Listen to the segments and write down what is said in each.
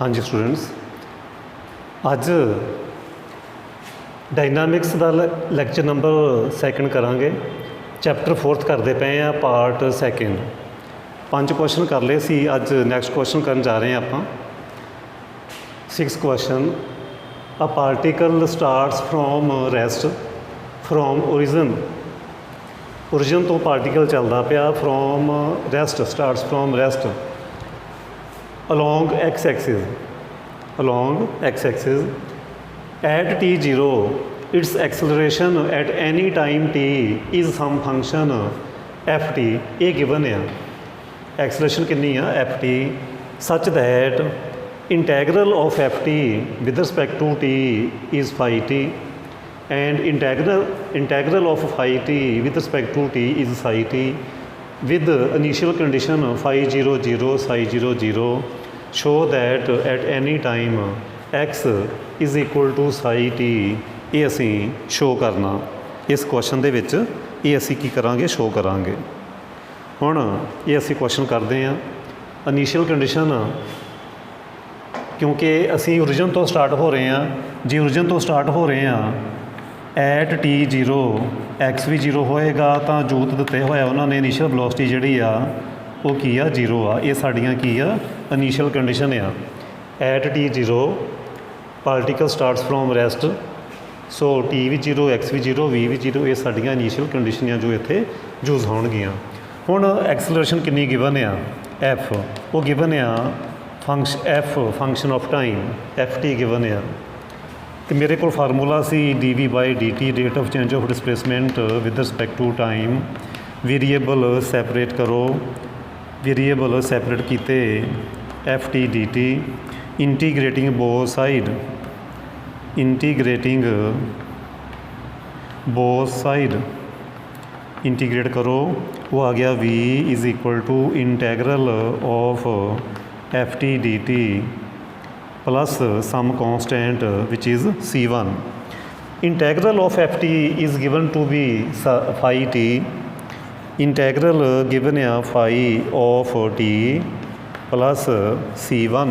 हाँ जी स्टूडेंट्स, अज डायनामिक्स का lecture number second करांगे। चैप्टर 4th करते पे हैं, पार्ट सैकेंड। 5 क्वेश्चन कर लए सी, अज नैक्सट क्वेश्चन करन जा रहे हैं आप। 6th question, a particle starts from rest from origin तो पार्टिकल चलता पाया from rest, starts from rest along x-axis at t0 its acceleration at any time t is some function ft ये given है। acceleration कितनी है ft such that integral of ft with respect to t is phi t and integral of phi t with respect to t is psi t with initial condition phi 0 0 psi 0 0 show that at any time x is equal to psi t। ये असी show करना इस question दे विच, ये असी की करांगे show करांगे। हुण ये असी क्वेश्चन करते हैं इनिशियल कंडीशन, क्योंकि असी ओरिजिन तो स्टार्ट हो रहे हैं। जे ओरिजिन तो स्टार्ट हो रहे हैं एट t0 x भी 0 होएगा तो जो दिते होया उन्होंने इनिशियल वेलोसिटी जिहड़ी आ वो की आ 0 आ। ये साड़ियाँ की आ इनिशियल कंडीशन आ। At t0 particle starts from rest, so t भी 0 x भी 0 v भी 0, ये साड़ियाँ इनिशियल कंडीशन जो इत्थे यूज़ होणगियां। हुण एक्सलरेशन कितनी गिवन आ f, वो गिवन आ function of time ft given आ। तो मेरे को फार्मूला सी dv/dt rate of change of displacement with respect to time. Variable separate करो, वेरीएबल सैपरेट किते ft dt integrating both side, integrate करो, वो आ गया v is equal to integral of ft dt plus some constant which is c1। Integral of ft is given to be phi t, इंटैग्रल given आ phi of t plus c1।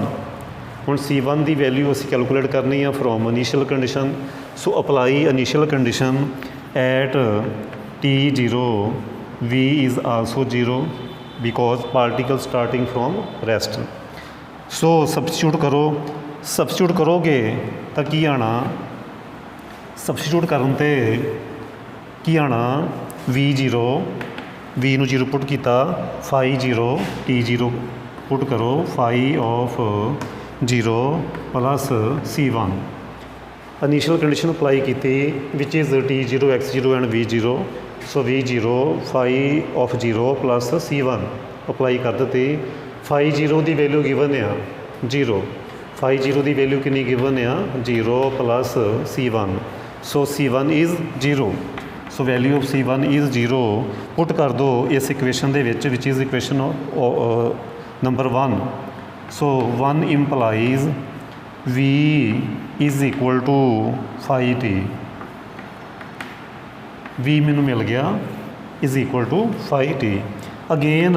हुण c1 की value असी calculate करनी है from initial condition. So apply initial condition at t0 v is also 0 because particle starting from rest. So substitute करो, substitute करोगे तो की आना, सबस्टिट्यूट करन ते की आना v0 v नूं 0 पुट किया, phi 0 t0 पुट करो, phi of 0 plus c1। Initial condition apply की which is t0 x0 and v0, so v0 phi of 0 plus c1 apply कर दी। phi 0 की वैल्यू गिवन आ 0, phi 0 की वैल्यू कितनी गिवन आ 0 plus c1, so c1 is 0। So value of c1 is 0 put कर दो इस इक्वेशन दे विच is equation number 1। So 1 implies v is equal to phi t, v मैनू मिल गया is equal to phi t। Again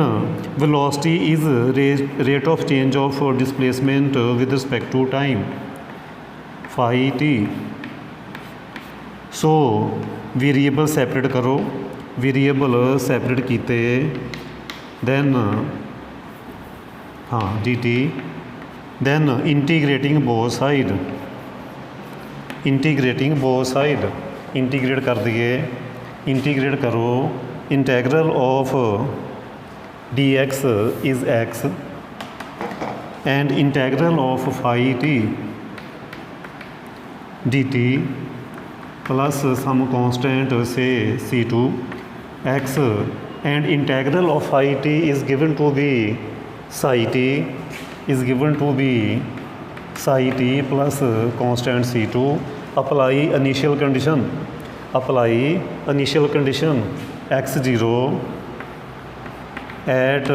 velocity is rate of change of displacement with respect to time phi t। So variable separate करो, variable separate किते then हाँ dt, then integrating both side, integrate कर दिए, integrate करो। Integral of dx is x and integral of phi t dt plus some constant से c2 x and integral of phi t is given to be psi t, is given to be psi t plus constant c2। Apply initial condition, x0 at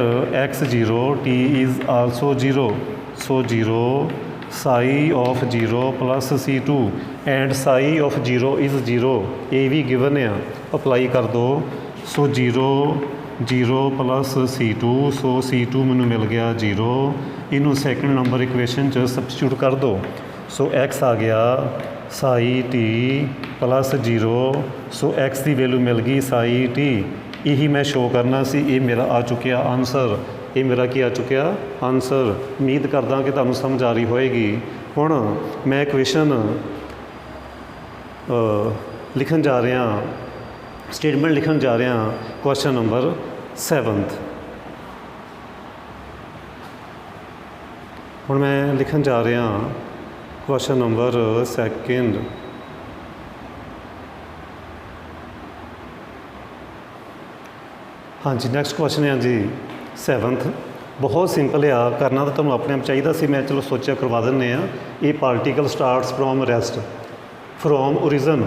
x0 t is also 0, so 0 psi of 0 plus c2 and psi of 0 is 0, ये भी given आ। Apply कर दो, सो 0 0 plus c2, सो c2 मैनू मिल गया 0 इनू second number equation च substitute कर दो। सो एक्स आ गया साई टी प्लस 0। सो एक्स की वैल्यू मिल गई साई टी। यही मैं शो करना सी, ये मेरा आ चुकिया आंसर। ये मेरा की आ चुकिया आंसर। उम्मीद करदा कि तुहानूं समझ आ रही होएगी। हुण मैं इक्वेशन लिखन जा रहा, स्टेटमेंट लिखन जा रहा क्वेश्चन नंबर 7th। हुण मैं लिखन जा रहा क्वेश्चन नंबर 2nd। हाँ जी, नैक्सट क्वेश्चन है जी 7th। बहुत सिंपल आ, करना तो तुहानूं अपने आप चाहिए सी, मैं चलो सोचा करवा दिंदे आ। ये particle starts from rest from origin.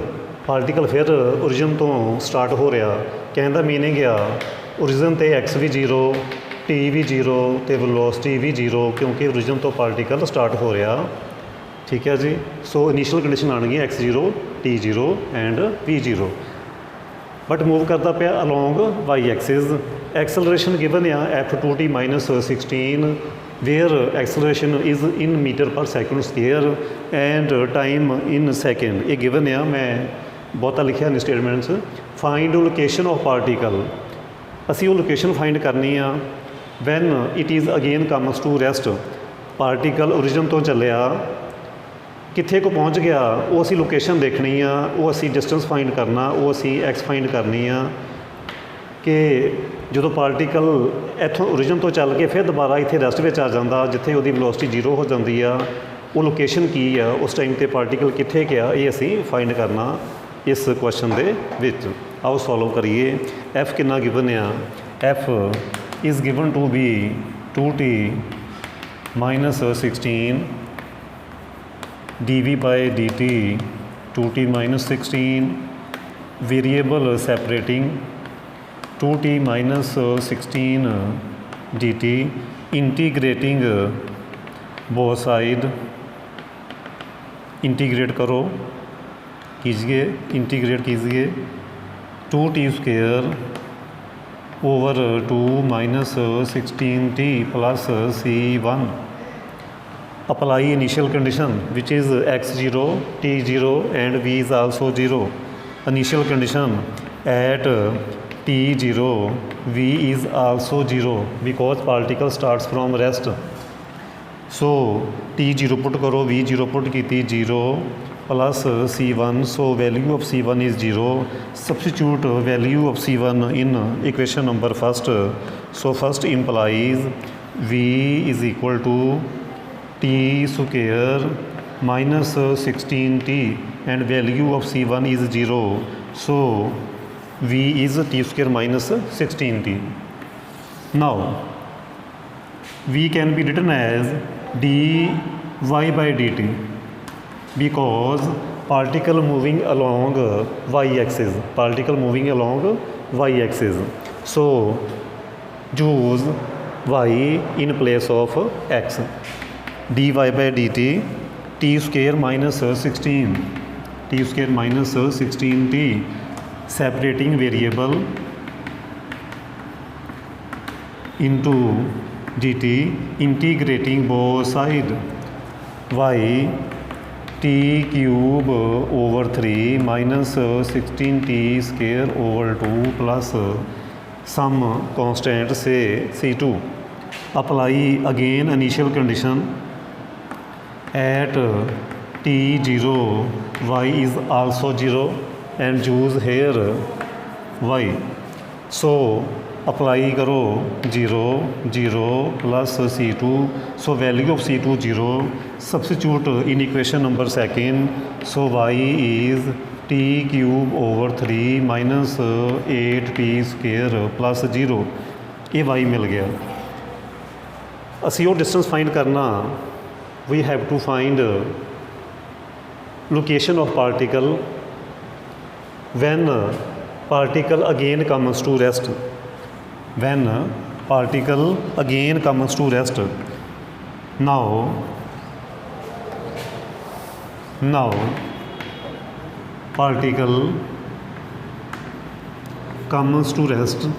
Particle फिर ओरिजन तो स्टार्ट हो रहा। कहने का मीनिंग आ ओरिजन तो एक्स भी 0, टी भी 0 तो वेलोसिटी भी 0, क्योंकि ओरिजन तो पार्टिकल स्टार्ट हो रहा। ठीक है जी। सो इनीशियल कंडीशन आएगी x0, t0 and v0। But move करता पाया along Y axis. Acceleration given आ f2t - 16 where acceleration is in meter per second square and time in second. ये गिवन आ, मैं बहुता लिखा नहीं statements. Find location of particle. असी वो लोकेशन फाइंड करनी आ when it is again comes to rest. Particle origin तो चलिया कित्थे को पहुँच गया, वो असी लोकेशन देखनी आ, वो असी डिस्टेंस फाइंड करना, वो असी एक्स फाइंड करनी आ कि जो पार्टिकल इत्थों ओरिजन तो चल के फिर दोबारा इत्थे रेस्ट में आ जाता जिथे वो वेलोसिटी 0 हो जाती आ, वो लोकेशन की आ उस टाइम पर पार्टिकल कित्थे गया, ये असी फाइंड करना इस क्वेश्चन दे विच। आओ सॉल्व करिए। एफ कितना गिवन आ, F is given to be 2t - 16 dv by dt 2t - 16 variable separating 2t - 16 dt integrating both side। Integrate करो, कीजिए, इंटीग्रेट कीजिए 2t² over 2 - 16t plus c1। Apply initial condition which is x0, t0 and v is also 0। Initial condition at t0 v is also 0 because particle starts from rest. So t0 put करो, v0 put की 0 plus c1। So value of c1 is 0। Substitute value of c1 in equation number first. So first implies v is equal to t² - 16t and value of c1 is 0। so v is t² - 16t। now v can be written as dy by dt because particle moving along y axis, particle moving along y axis, so choose y in place of x। dy by dt t² - 16 t² - 16t separating variable into dt integrating both side y t³ over 3 - 16t² over 2 plus some constant say c2। apply again initial condition at t0 y is also 0 and choose here y। so apply करो 0 0 plus c2। so value of c2 0। substitute in equation number 2nd। so y is t³ over 3 minus 8t² plus 0। ये y मिल गया। असी वो distance find करना, we have to find location of particle when particle again comes to rest, when particle again comes to rest। now particle comes to rest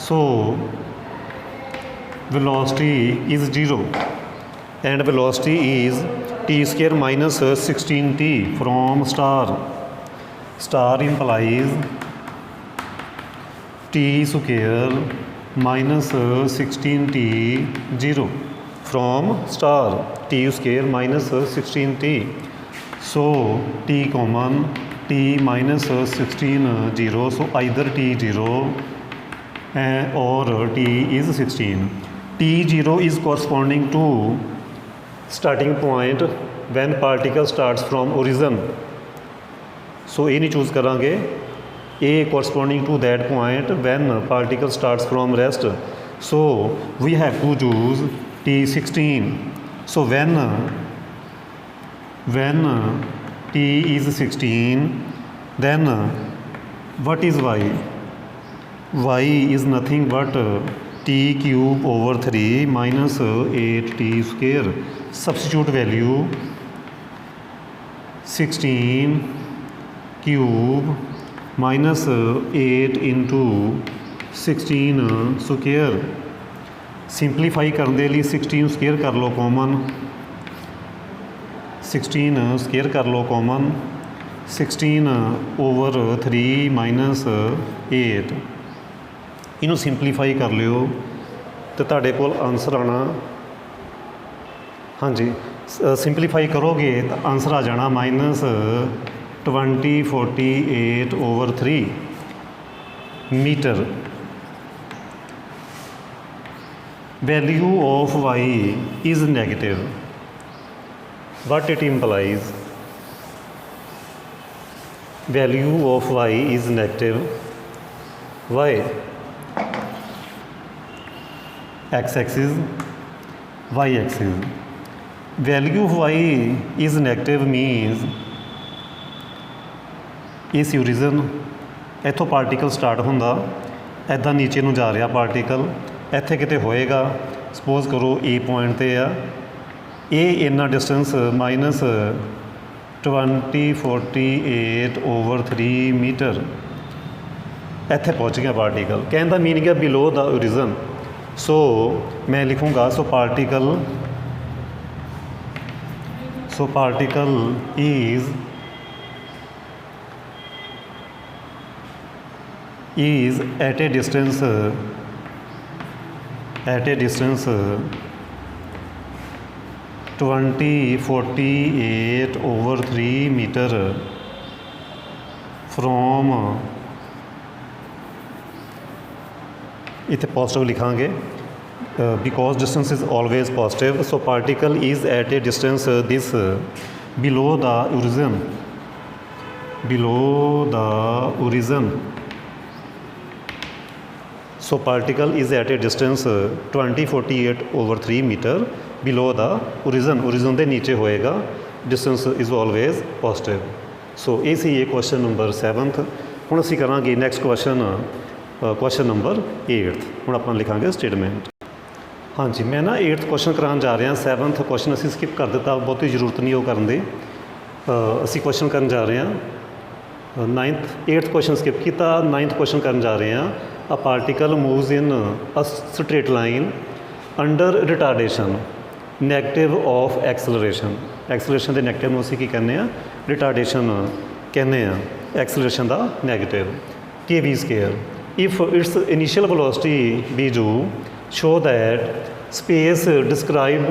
So velocity is 0 and velocity is t square minus 16t from star. Star implies t square minus 16t 0 from star, t square minus 16t. So t common, t minus 16 0, so either t 0 or t is 16. t 0 is corresponding to starting point when particle starts from origin. So ये नहीं choose करांगे, a corresponding to that point when particle starts from rest. So we have to choose t16. So when t is 16, then what is y? Y is nothing but t cube over 3 minus 8t square. Substitute value 16 cube minus 8 into 16 square. Simplify करने के लिए 16 square कर लो common, 16 square कर लो common, 16 over 3 minus 8 इनू simplify कर लियो तो तुहाडे कोल आंसर आना, हाँ जी सिंपलीफाई करोगे तो आंसर आ जाना minus 2048 over 3 metre. Value of y is negative. What it implies? Value of y is negative. Why? X-axis, y-axis. Value of y is negative means इस origin ਇੱਥੋਂ ਪਾਰਟੀਕਲ ਸਟਾਰਟ ਹੁੰਦਾ, ਇੱਦਾਂ ਨੀਚੇ ਨੂੰ ਜਾ ਰਿਹਾ ਪਾਰਟੀਕਲ, ਇੱਥੇ ਕਿਤੇ ਹੋਏਗਾ, ਸਪੋਜ਼ ਕਰੋ A ਪੁਆਇੰਟ 'ਤੇ ਆ, ਇਹ ਇੰਨਾ ਡਿਸਟੈਂਸ ਮਾਈਨਸ 2048 ਓਵਰ 3 ਮੀਟਰ, ਇੱਥੇ ਪਹੁੰਚ ਗਿਆ ਪਾਰਟੀਕਲ. ਕਹਿਣ ਦਾ ਮੀਨਿੰਗ ਹੈ ਬਿਲੋ ਦਾ ਓਰੀਜਨ. ਸੋ ਮੈਂ ਲਿਖੂੰਗਾ ਸੋ particle is at a distance 2048 over 3 meter from, इतने पॉजिटिव लिखांगे because distance is always positive. So particle is at a distance this below the origin. So particle is at a distance 2048 over 3 meter below the origin. Origin ਦੇ ਨੀਚੇ ਹੋਏਗਾ, distance is always positive. So ਇਹ ਸੀ ਇਹ question number 7th. ਹੁਣ ਅਸੀਂ ਕਰਾਂਗੇ next question number 8th. ਹੁਣ ਆਪਾਂ ਲਿਖਾਂਗੇ statement. ਹਾਂਜੀ ਮੈਂ ਨਾ 8th question ਕਰਾਉਣ ਜਾ ਰਿਹਾ. 7th question ਅਸੀਂ skip ਕਰ ਦਿੱਤਾ, ਬਹੁਤੀ ਜ਼ਰੂਰਤ ਨਹੀਂ ਉਹ ਕਰਨ ਦੀ. ਅਸੀਂ question ਕਰਨ ਜਾ ਰਹੇ ਹਾਂ 8th question skip ਕੀਤਾ, 9th question ਕਰਨ ਜਾ ਰਹੇ ਹਾਂ. A particle moves in a straight line under retardation, negative of acceleration. Acceleration ਦੇ negative ਨੂੰ ਅਸੀਂ ਕੀ ਕਹਿੰਦੇ ਆ, retardation ਕਹਿੰਦੇ ਆ, acceleration the negative, kv square. If its initial velocity v2, show that space described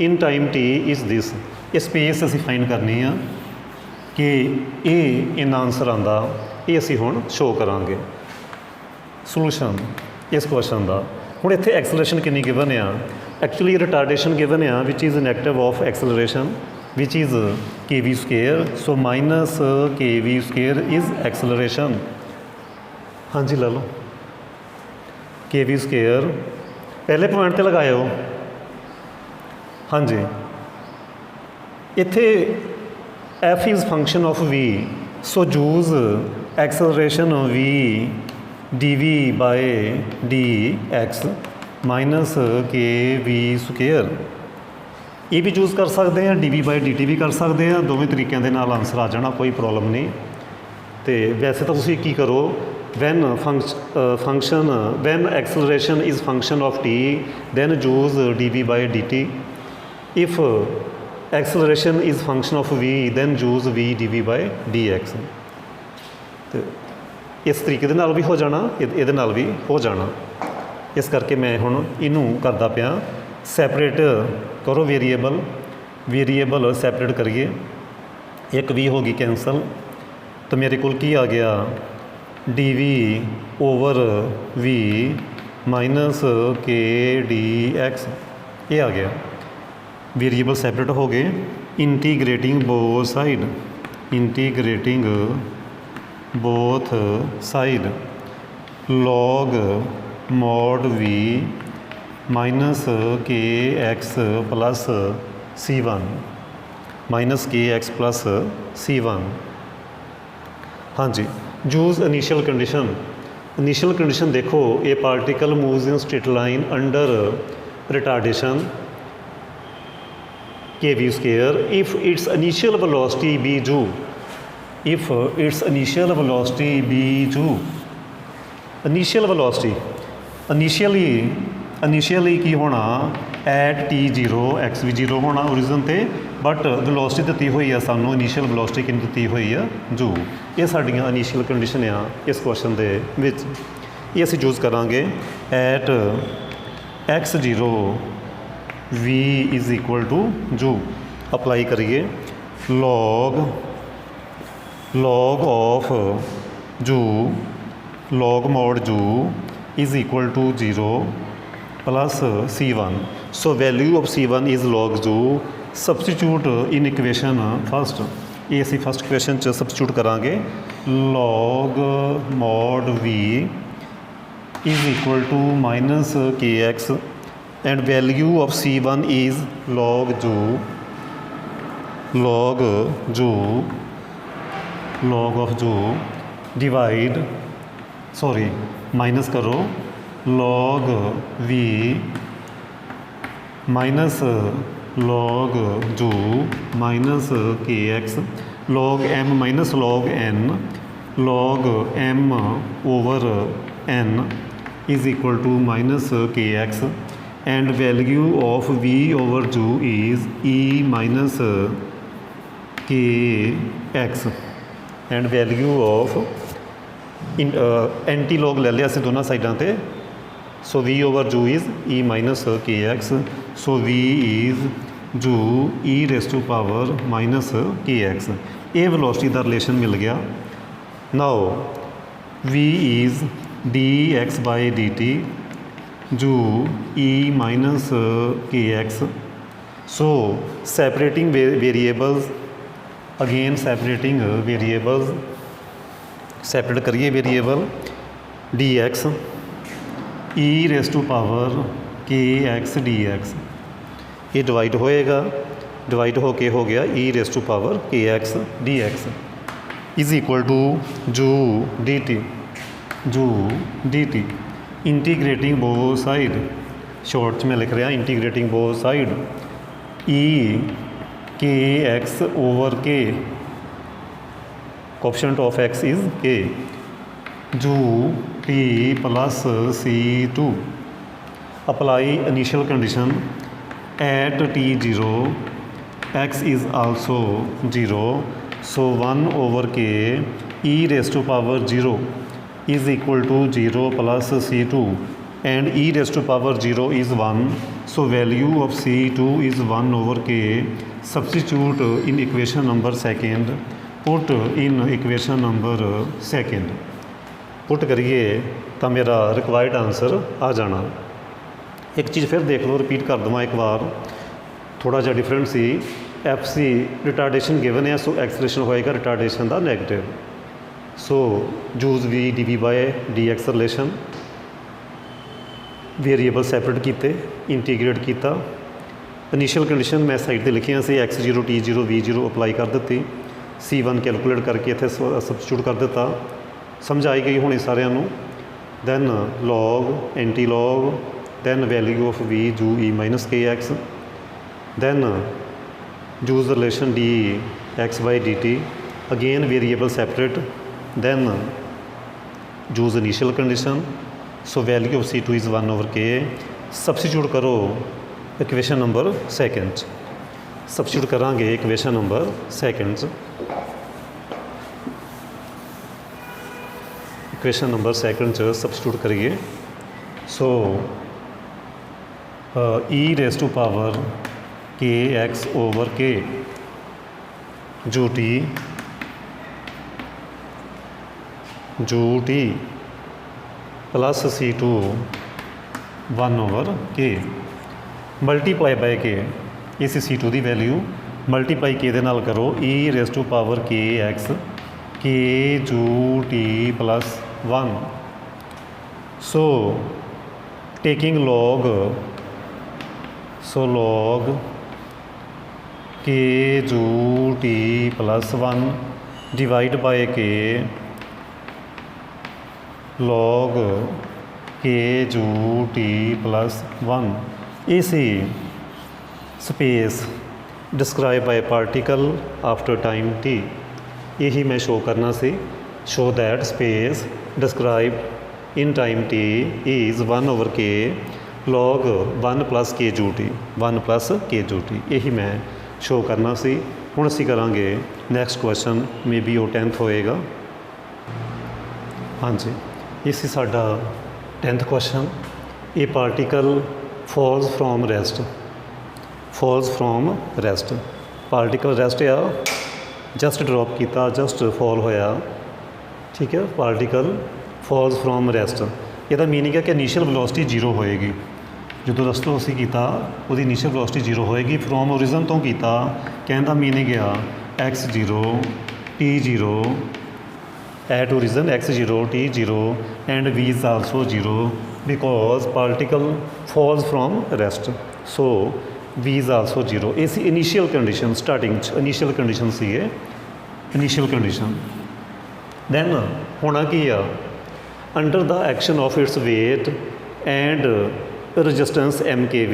in time t is this. ਇਹ space ਅਸੀਂ find ਕਰਨੀ ਆ ਕਿ ਇਹ ਇੰਨਾ ਆਨਸਰ ਆਉਂਦਾ, ਇਹ ਅਸੀਂ ਹੁਣ ਸ਼ੋ ਕਰਾਂਗੇ. ਸੋਲੂਸ਼ਨ ਇਸ ਕੁਐਸਚਨ ਦਾ. ਹੁਣ ਇੱਥੇ ਐਕਸਲਰੇਸ਼ਨ ਕਿੰਨੀ ਗਿਵਨ ਆ, ਐਕਚੁਅਲੀ ਰਿਟਾਰਡੇਸ਼ਨ ਗਿਵਨ ਆ which is negative of acceleration which is kv square. So minus kv square is acceleration. ਹਾਂਜੀ ਲੈ ਲਓ kv ਸਕੁਏਅਰ ਪਹਿਲੇ ਪੁਆਇੰਟ 'ਤੇ ਲਗਾਇਓ. ਹਾਂਜੀ ਇੱਥੇ f is function of v. So use acceleration v dv by dx minus kv square. ਇਹ ਵੀ choose ਕਰ ਸਕਦੇ ਹਾਂ, dv by dt ਵੀ ਕਰ ਸਕਦੇ ਹਾਂ. ਦੋਵੇਂ ਤਰੀਕਿਆਂ ਦੇ ਨਾਲ ਆਨਸਰ ਆ ਜਾਣਾ, ਕੋਈ ਪ੍ਰੋਬਲਮ ਨਹੀਂ. ਅਤੇ ਵੈਸੇ ਤਾਂ ਤੁਸੀਂ ਕੀ ਕਰੋ, when when acceleration is function of t, then choose dv by dt. If acceleration is function of v, then choose v dv by dx. ਤੇ ਇਸ ਤਰੀਕੇ ਦੇ ਨਾਲ ਵੀ ਹੋ ਜਾਣਾ, ਇਹਦੇ ਨਾਲ ਵੀ ਹੋ ਜਾਣਾ। ਇਸ ਕਰਕੇ ਮੈਂ ਹੁਣ ਇਹਨੂੰ ਕਰਦਾ ਪਿਆ ਸੈਪਰੇਟ ਕਰੋ ਵੇਰੀਏਬਲ ਸੈਪਰੇਟ ਕਰੀਏ। ਇੱਕ ਵੀ ਹੋ ਗਈ ਕੈਂਸਲ, ਤਾਂ ਮੇਰੇ ਕੋਲ ਕੀ ਆ ਗਿਆ dv over v minus k dx, ਇਹ ਆ ਗਿਆ। ਵੇਰੀਏਬਲ ਸੈਪਰੇਟ ਹੋ ਗਏ। ਇੰਟੀਗ੍ਰੇਟਿੰਗ both side log mod v minus kx plus c1 minus kx plus c1। हाँ जी, यूज इनिशियल कंडीशन देखो, a particle moves in straight line under retardation kv square if its initial velocity be u, initially ਕੀ ਹੋਣਾ at t0 x ਵੀ 0 ਹੋਣਾ origin ਤੇ, but velocity ਦਿੱਤੀ ਹੋਈ ਆ ਸਾਨੂੰ, ਇਨੀਸ਼ੀਅਲ ਵੈਲੋਸਿਟੀ ਕਿੰਨੀ ਦਿੱਤੀ ਹੋਈ ਆ ਜੂ। ਇਹ ਸਾਡੀਆਂ ਇਨੀਸ਼ੀਅਲ ਕੰਡੀਸ਼ਨ ਆ ਇਸ ਕੁਐਸਚਨ ਦੇ ਵਿੱਚ। ਇਹ ਅਸੀਂ ਯੂਜ਼ ਕਰਾਂਗੇ at x0 v is equal to u. Apply ਕਰੀਏ log of जू log mod जू is equal to 0 plus c1। so value of c1 is log जू। substitute in equation first, ये ਅਸੀਂ फर्स्ट इक्वेशन च substitute करांगे। log mod v is equal to minus kx and value of c1 is log of जू divide minus करो log v minus log जू minus kx log m minus log n log m over n is equal to minus kx and value of v over जू is e minus kx and value of anti log ले लिया ਅਸੀਂ ਦੋਨਾਂ ਸਾਈਡਾਂ ਤੇ। ਸੋ v over ਜੂ is e minus kx। So v is ਜੂ e race to power minus kx। ਇਹ ਵੈਲੋਸਿਟੀ ਦਾ ਰਿਲੇਸ਼ਨ ਮਿਲ ਗਿਆ। ਨਾਓ v is dx by dt ਜੂ e ਮਾਈਨਸ kx। ਸੋ separating variables, again सैपरेटिंग variables, separate करिए variable dx e race to power kx dx। ये divide होएगा, divide होके हो गया e race to power kx dx is equal to u dt integrating both side, short में लिख रहा integrating both side e kx over k, coefficient of x is k, जू t plus c2। apply initial condition at t0 x is also 0, so 1 over k e raised to power 0 is equal to 0 plus c2 and e raised to power 0 is 1, so value of c2 is 1 over k। substitute in equation number second, put in equation number second, put करिए तो मेरा required answer आ जाना। एक चीज़ फिर देख लो, repeat कर दूँ एक बार, थोड़ा जिहा डिफरेंट सी। एफ सी रिटार्डेशन गिवन है, सो एक्सलेशन होएगा रिटार्डेशन का negative. So use v d v by d x relation, variable separate किए, इंटीग्रेट किया। इनिशियल कंडीशन मैं साइड पर लिखिया सी x0 t0 v0 अप्लाई कर दी। c1 कैलकुलेट करके इत्थे सबस्टिट्यूट कर दिता, समझ आई गई होनी सारिਆਂ ਨੂੰ। Then log anti log, then value of v u e minus kx, then use relation d x by d t, again variable separate, then use initial condition, so value of C2 is 1/k। Substitute करो equation number second, substitute करांगे equation number second, equation number second च substitute करिए। So e⁻⁴ kx/k जू t plus C2 1/k multiply by के, इस C2 की value multiply के दे नाल करो e⁻⁴ kx k u t plus 1। So taking log, so log k u t plus 1 divide by k log k u t plus 1। इसी space describe by particle after time t, यही मैं show करना सी। Show that space describe in time t is 1/k log 1 + k u t, 1 + k u t, यही मैं show करना सी। हुण असीं करांगे नैक्सट क्वेश्चन, मे बी वो 10th होएगा। हाँ जी, ये सी साडा 10th क्वेश्चन। ये particle falls from rest, falls from rest, particle rest आ, जस्ट ड्रॉप किया, जस्ट फॉल होया, ठीक है। पार्टिकल फॉल्स फ्रॉम रेस्ट, ਇਹਦਾ मीनिंग है कि इनिशियल वेलोसिटी 0 होएगी। जो रस्तों असी किया वो इनिशियल वेलोसिटी 0 होएगी। फ्रॉम ओरिजन तो किया, कहने का मीनिंग आ x0 t0, at origin x0 t0 and v is also 0 because particle falls from rest, so v is also 0। इस initial condition starting initial condition सी है, इनिशियल कंडीशन। दैन होना की आ, under the action of its weight and resistance MkV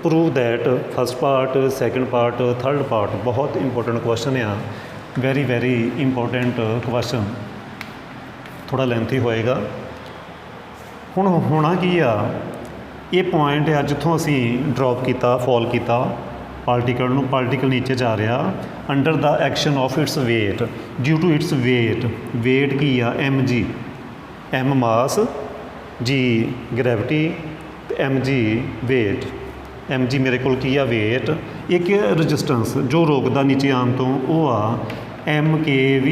prove that first part, second part, third part. बहुत important question आ, very very important question, थोड़ा lengthy होएगा। हुण होना की आ, ये पॉइंट आ जिथों असी ड्रॉप किया, फॉल किया पार्टिकल नूं, पार्टिकल नीचे जा रहा under the action of its weight, due to its weight. Weight की आ mg, m mass, g gravity, mg weight. mg मेरे को की आ वेट, एक रजिस्टेंस जो रोकदा नीचे आने तो वो आ mkv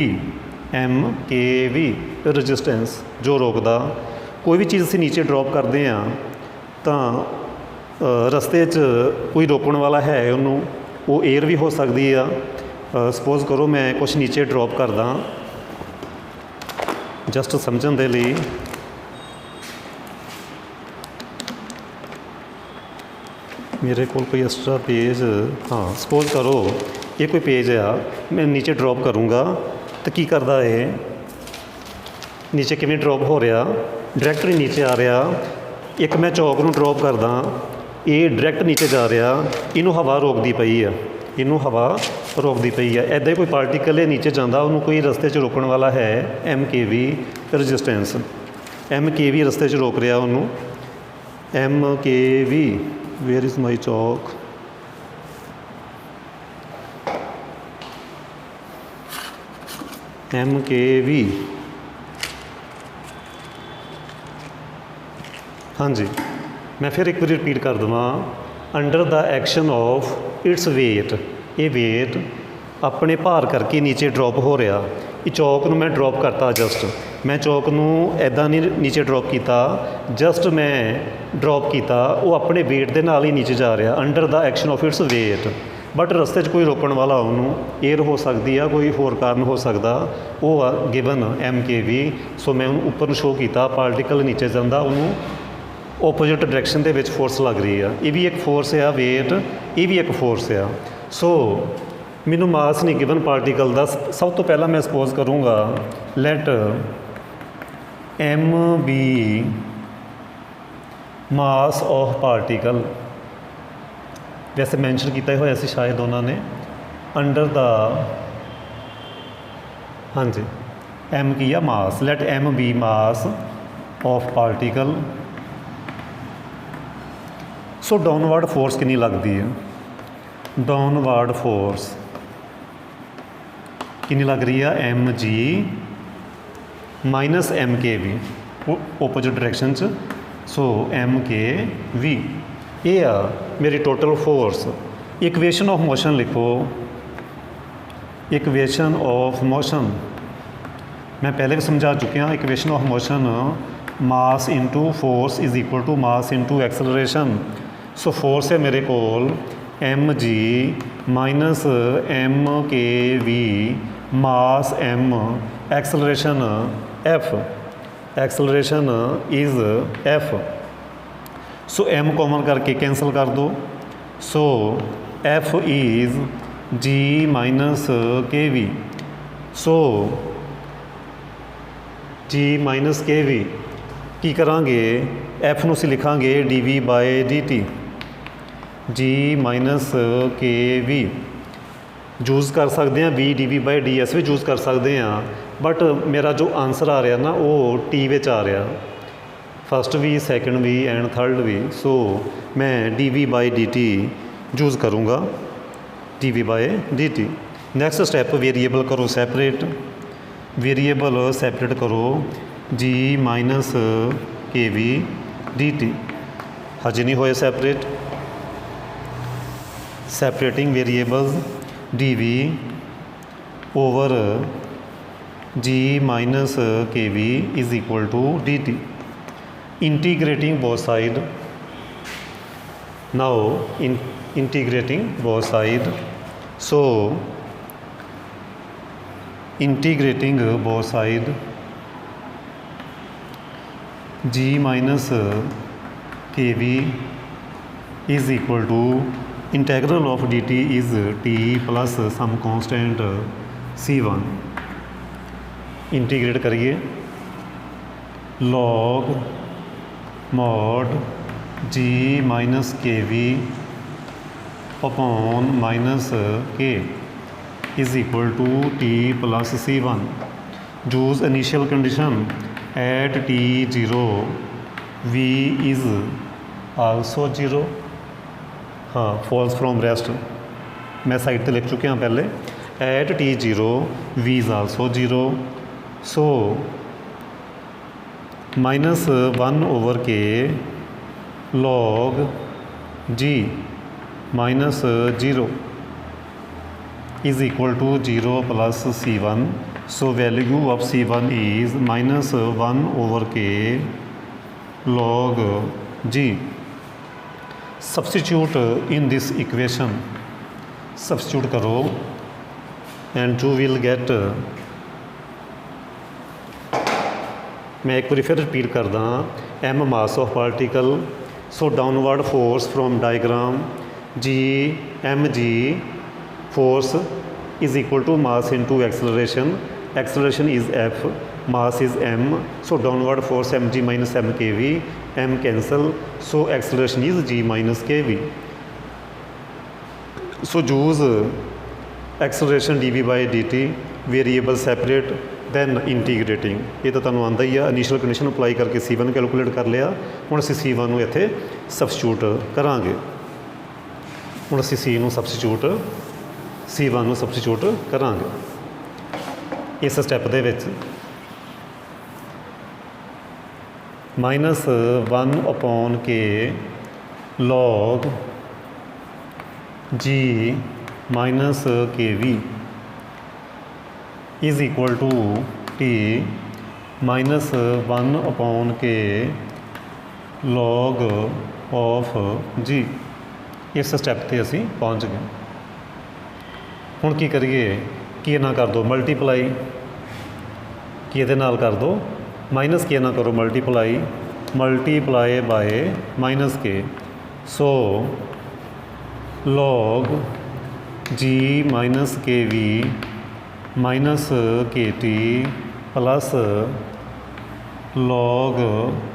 रजिस्टेंस जो रोकदा। कोई भी चीज़ असीं नीचे ड्रॉप करते हैं तो रस्ते च कोई रोकने वाला है, उन्होंने वो एयर भी हो सकती है। सपोज करो मैं कुछ नीचे ड्रॉप करदा, जस्ट समझण दे लई मेरे को कोई एक्स्ट्रा पेज, हाँ सपोज करो ये कोई पेज आ, मैं नीचे ड्रॉप करूँगा तो की करदा है, नीचे किवें ड्रॉप हो रहा, डायरैक्ट नहीं नीचे आ रहा। एक मैं चौक नूं ड्रॉप करदा, ये डायरैक्ट नीचे जा रहा, इनू हवा रोकती पई है, इनू हवा रोकती पई है। ऐदा कोई पार्टिकल है नीचे जाता, उन्होंने कोई रस्ते च रोकने वाला है, MkV रजिस्टेंस, MkV रस्ते च रोक रहा उन्होंने। MkV, where is my chalk, MkV, हाँ जी, मैं फिर एक बार रिपीट कर देवां। Under the action of its weight, ये वेट अपने भार करके नीचे ड्रॉप हो रहा। ये चौक नूं मैं ड्रॉप करता, जस्ट मैं चौक नूं ऐदा नहीं नीचे ड्रॉप किया, जस्ट मैं ड्रॉप किया, वो अपने वेट के नाल ही नीचे जा रहा under the action of its wait. But रस्ते च कोई रोकने वाला उन्होंने एयर हो सकती है, कोई होर कारण हो सकता, वो आ गिवन MkV। सो मैं ऊपर शो किया, पार्टिकल नीचे जाता, उन्होंने ओपोजिट डायरैक्शन के विच फोर्स लग रही है। ये भी एक फोर्स है वेट, ये भी एक फोर्स है। सो मैनू मास नहीं गिवन पार्टिकल का। सब तो पहला मैं सपोज करूँगा let MB mass of particle, वैसे मैंशन किया हुआ सी शायद उन्होंने, अंडर द, हाँ जी, एम की आ mass, let m be mass of particle. So downward force कितनी लगती है, डाउनवर्ड फोर्स कितनी लग रही है, m g minus m k v, opposite direction च। सो एम के वी ये आ मेरी total force. Equation of motion लिखो, इक्वेशन ऑफ मोशन मैं पहले भी समझा चुकिया। Equation of motion mass into force is equal to mass into acceleration. So force है मेरे कोल m g minus m k v mass m, acceleration f, acceleration is f. So m common करके cancel कर दो। So f is g minus k v. So g minus k v की करांगे, f नूं असीं लिखांगे d v by d t, g minus k v use कर सकते हैं, v d v by d s भी यूज़ कर सकते हैं, बट मेरा जो आंसर आ रहा ना वो टी विच आ रहा, first v second v and third v. So मैं d v by d t use करूँगा, d v by d t. Next step variable करो सैपरेट, वेरीएबल सैपरेट करो g minus k v d t, हजे नहीं होए separate. Separating variables d v over g minus k v is equal to d t, integrating both side. Now integrating both side, so integrating both side g minus k v is equal to integral of d t is t plus some constant C1। Integrate करिए, log mod g minus k v upon minus k is equal to t plus C1। Use initial condition at t zero v is also zero. हाँ, falls from rest मैं side पे लिख चुके हैं पहले। At t zero v is also zero. So minus one over k log g minus zero is equal to zero plus C1। So value of C1 is minus one over k log g. Substitute in this equation, substitute करो and you will get, मैं एक बार फिर repeat करदा, m mass of particle. So downward force from diagram g m g force is equal to mass into acceleration, acceleration is f, mass is m. So downward force m g minus m k v, m cancel, so acceleration is g minus k v. So use acceleration d v by d t, variable separate then integrating. ये तो तुहानूं आंदा ही आ, initial condition apply करके C1 calculate कर लिया। हुण असीं C1 नूं इत्थे सबस्टिट्यूट करांगे। हुण असीं C नूं सबस्टिट्यूट, C1 नूं सबस्टिट्यूट करांगे इस स्टैप दे विच। Minus one upon k log g minus k v is equal to t minus one upon k log of g. इस स्टैप ते असीं पहुँच गए। हुण की करिए, की ना कर दो मल्टीप्लाई, की इहदे नाल कर दो माइनस के ना करो multiply, multiply by minus k. So log g minus k v minus k t plus log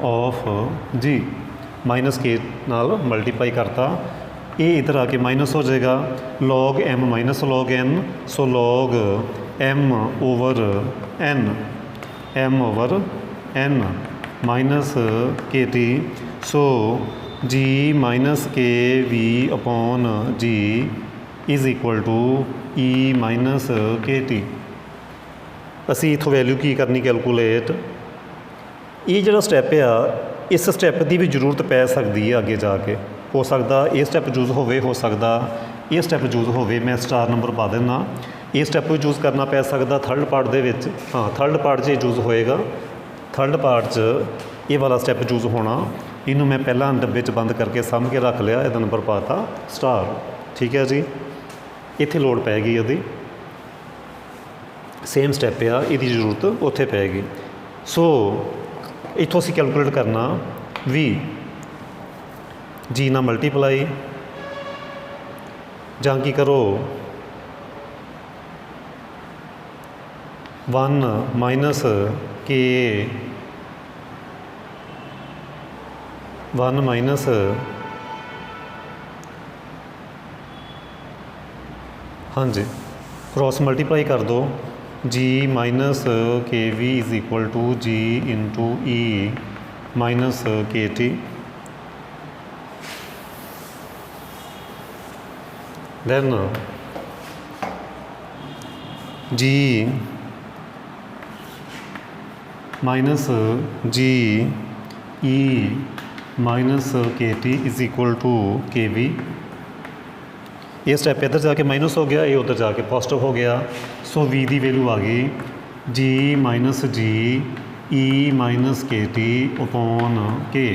of g, minus k नाल मल्टीप्लाई करता, ये इधर आके माइनस हो जाएगा, log m minus log n. So log m over n m over n minus k t. So g minus k v upon g is equal to e minus k t. असी इत्थों value की करनी calculate. ये जो step आ इस step की भी जरूरत पै सकती है अगे जाके, हो सकता ये स्टैप यूज़ हो सकता ये स्टैप यूज़ हो। मैं स्टार नंबर पा देना। ये स्टैप भी यूज़ करना पै सकता थर्ड पार्ट दे विच। हाँ थर्ड पार्ट 'च यूज़ होएगा। थर्ड पार्ट 'च ये वाला स्टैप यूज़ होना। इनू मैं पहला डब्बे 'च बंद करके सामभ के रख लिया, ਇਹਦਾ नंबर पाता स्टार। ठीक है जी, इत्थे लोड़ पैगी ਇਹਦੀ सेम स्टैप आ, ਇਹਦੀ जरूरत उत्थे पैगी। सो इत्थों असीं कैलकुलेट करना वी जी ना मल्टीप्लाई जां की करो 1 माइनस के 1 माइनस हाँ जी क्रॉस मल्टीप्लाई कर दो g minus k v is equal to g into e minus k t. Then g minus g e minus k t is equal to k v. ये step इधर जाके minus हो गया, ये उधर जाके पॉजिटिव हो गया। सो वी की वैल्यू आ गई g minus g e minus k t upon k.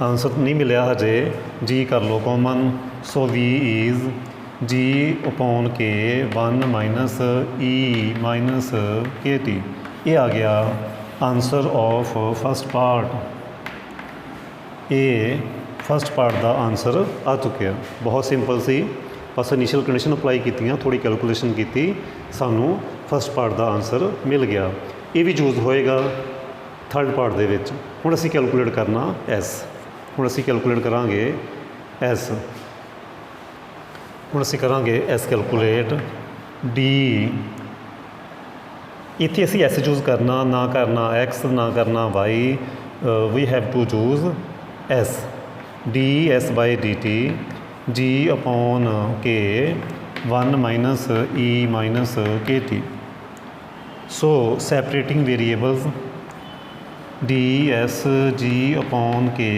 Answer नहीं मिलया हजे, जी कर लो common. So v is g upon k 1 minus e minus k t. ये आ गया आंसर ऑफ फस्ट पार्ट। ये फस्ट पार्ट का आंसर आ चुके। बहुत सिंपल सी, बस इनिशियल कंडीशन अप्लाई कीतियां, थोड़ी कैलकुलेशन की, सानू फस्ट पार्ट का आंसर मिल गया। ये भी यूज़ होएगा थर्ड पार्ट दे विच। हुण असीं कैलकुलेट करना एस। हुण असीं कैलकुलेट करांगे एस। हुण असीं करांगे एस कैलकुलेट डी। इत्थे असीं एस यूज़ करना, ना करना एक्स, ना करना y. We have to choose s. D s by d t g upon k 1 minus e minus k t. So separating variables d s g upon k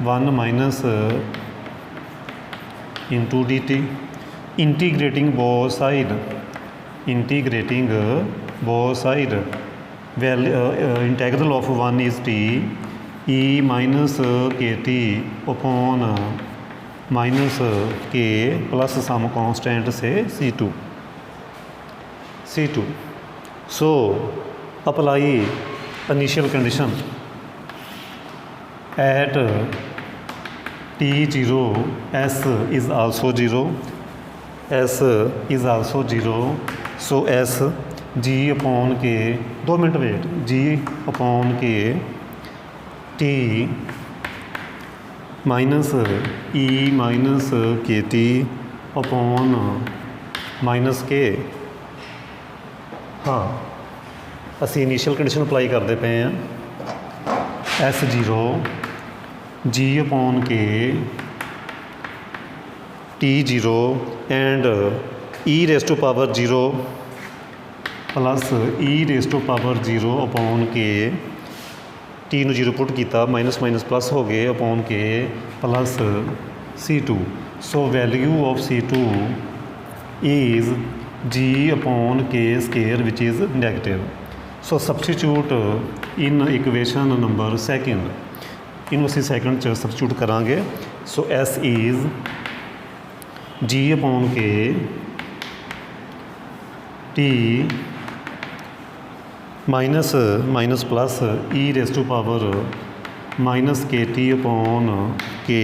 1 minus into d t. Integrating both side, integrating both side. Integral of 1 is t e minus k t upon minus k plus some constant say C2। So apply initial condition at T0 S is also 0, S is also 0। So S g upon k 2 minute wait, g upon k T minus e minus k t upon minus k. हाँ असी initial condition apply करते पे हैं। S0 ji upon K T0 and e raise to power 0 plus e raise to power 0 upon के। T नू 0 put किया, minus minus plus हो गए upon k plus C2। So value of C2 is g upon k square which is negative. So substitute in equation number second, इनू असीं second च substitute करांगे। So s is g upon के t minus minus plus e raise to power minus k t upon k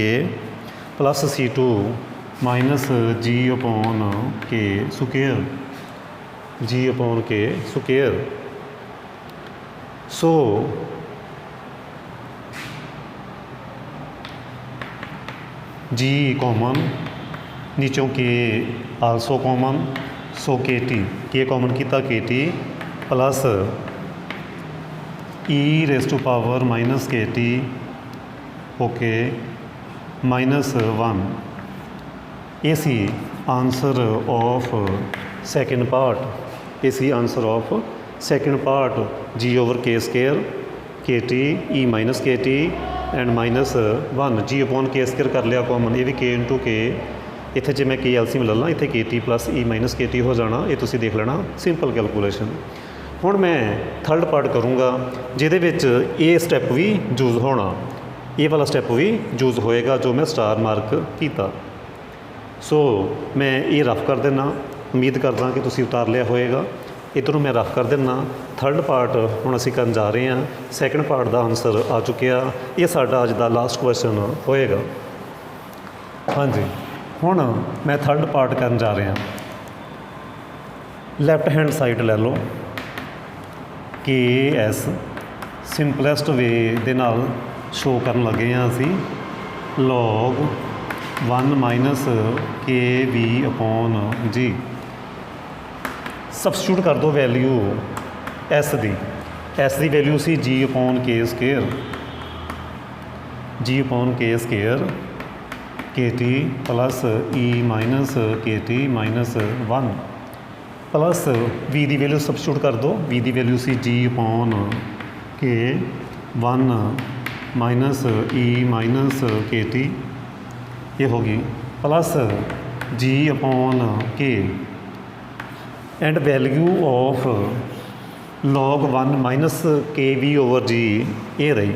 plus C2 minus g upon k square, g upon k square. So g common, नीचों k also common. So k T common किया, के t plus e raised to power minus kt okay minus 1 ਇਹ ਸੀ answer of second part ਇਹ ਸੀ answer of second part g over k square kt e minus kt and minus 1 g upon k square ਕਰ ਲਿਆ common ਇਹ ਵੀ k into k ਇੱਥੇ ਜੇ ਮੈਂ k ਐਲਸੀਐਮ ਲੈ ਲਾਂ ਇੱਥੇ kt plus e minus kt ਹੋ ਜਾਣਾ ਇਹ ਤੁਸੀਂ ਦੇਖ ਲੈਣਾ ਸਿੰਪਲ ਕੈਲਕੂਲੇਸ਼ਨ। ਹੁਣ ਮੈਂ ਥਰਡ ਪਾਰਟ ਕਰੂੰਗਾ ਜਿਹਦੇ ਵਿੱਚ ਇਹ ਸਟੈਪ ਵੀ ਯੂਜ਼ ਹੋਣਾ ਇਹ ਵਾਲਾ ਸਟੈਪ ਵੀ ਯੂਜ਼ ਹੋਏਗਾ ਜੋ ਮੈਂ ਸਟਾਰ ਮਾਰਕ ਕੀਤਾ। ਸੋ ਮੈਂ ਇਹ ਰਫ ਕਰ ਦਿੰਦਾ ਉਮੀਦ ਕਰਦਾ ਕਿ ਤੁਸੀਂ ਉਤਾਰ ਲਿਆ ਹੋਏਗਾ ਇੱਧਰ ਨੂੰ ਮੈਂ ਰਫ ਕਰ ਦਿੰਦਾ। ਥਰਡ ਪਾਰਟ ਹੁਣ ਅਸੀਂ ਕਰਨ ਜਾ ਰਹੇ ਹਾਂ ਸੈਕਿੰਡ ਪਾਰਟ ਦਾ ਆਨਸਰ ਆ ਚੁੱਕਿਆ ਇਹ ਸਾਡਾ ਅੱਜ ਦਾ ਲਾਸਟ ਕੁਐਸਚਨ ਹੋਏਗਾ। ਹਾਂਜੀ ਹੁਣ ਮੈਂ ਥਰਡ ਪਾਰਟ ਕਰਨ ਜਾ ਰਿਹਾ ਲੈਫਟ ਹੈਂਡ ਸਾਈਡ ਲੈ ਲਓ KS ਸਿੰਪਲੈਸਟ ਵੇ ਦੇ ਨਾਲ ਸ਼ੋ ਕਰਨ ਲੱਗੇ ਹਾਂ ਅਸੀਂ log 1 minus KB upon G substitute ਕਰ ਦਿਓ ਵੈਲਿਊ S ਦੀ ਵੈਲਿਊ ਸੀ G upon K square G upon K square KT plus E minus KT minus 1 plus V ਦੀ ਵੈਲਿਊ ਸਬਸਟੀਟਿਊਟ ਕਰ ਦਿਓ V ਦੀ ਵੈਲਿਊ ਸੀ G upon K 1 minus E minus KT ਇਹ ਹੋ ਗਈ plus G upon K and value of log 1 minus KB over G ਇਹ ਰਹੀ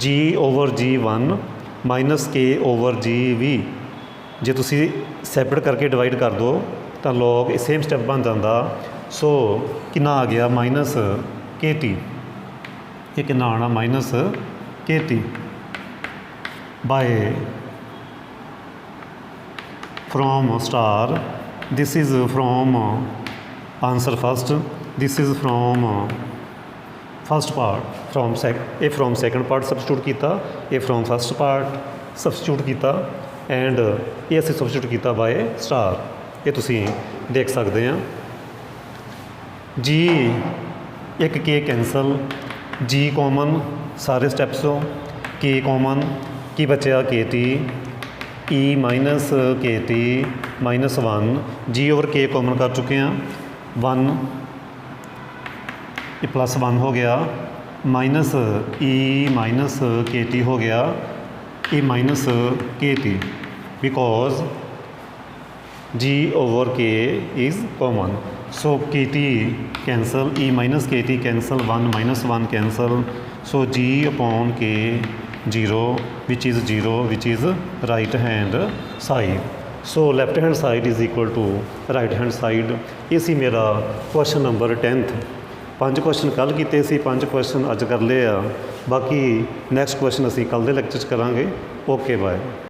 G over G1 minus K over G ਜੇ ਤੁਸੀਂ separate ਕਰਕੇ ਡਿਵਾਈਡ ਕਰ ਦਿਓ ਤਾਂ log ਇਹ ਸੇਮ ਸਟੈਪ ਬਣ ਜਾਂਦਾ। ਸੋ ਕਿੰਨਾ ਆ ਗਿਆ ਮਾਈਨਸ KT ਇਹ ਕਿੰਨਾ ਆਉਣਾ minus KT by from star this is from answer first this is from first part from from second part substitute ਕੀਤਾ ਇਹ from first part substitute ਕੀਤਾ and ਇਹ ਅਸੀਂ substitute ਕੀਤਾ by star ਇਹ ਤੁਸੀਂ ਦੇਖ ਸਕਦੇ ਆ G ਇੱਕ K ਕੈਂਸਲ G ਕਾਮਨ ਸਾਰੇ ਸਟੈਪਸੋਂ K ਕਾਮਨ ਕੀ ਬਚਿਆ KT E minus KT minus 1 G over K common ਕਰ ਚੁੱਕੇ ਹਾਂ 1 ਇਹ ਪਲੱਸ 1 ਹੋ ਗਿਆ ਮਾਈਨਸ E ਮਾਈਨਸ KT ਹੋ ਗਿਆ E minus KT because G over K is common so KT cancel E minus KT cancel 1 minus 1 cancel so G upon K 0 which is right hand side so left hand side is equal to right hand side ਇਹ ਸੀ ਮੇਰਾ question number 10th 5 question ਕੱਲ੍ਹ ਕੀਤੇ ਸੀ 5 question ਅੱਜ ਕਰ ਲਏ ਆ ਬਾਕੀ next question ਅਸੀਂ ਕੱਲ੍ਹ ਦੇ ਲੈਕਚਰ 'ਚ ਕਰਾਂਗੇ ਓਕੇ ਬਾਏ।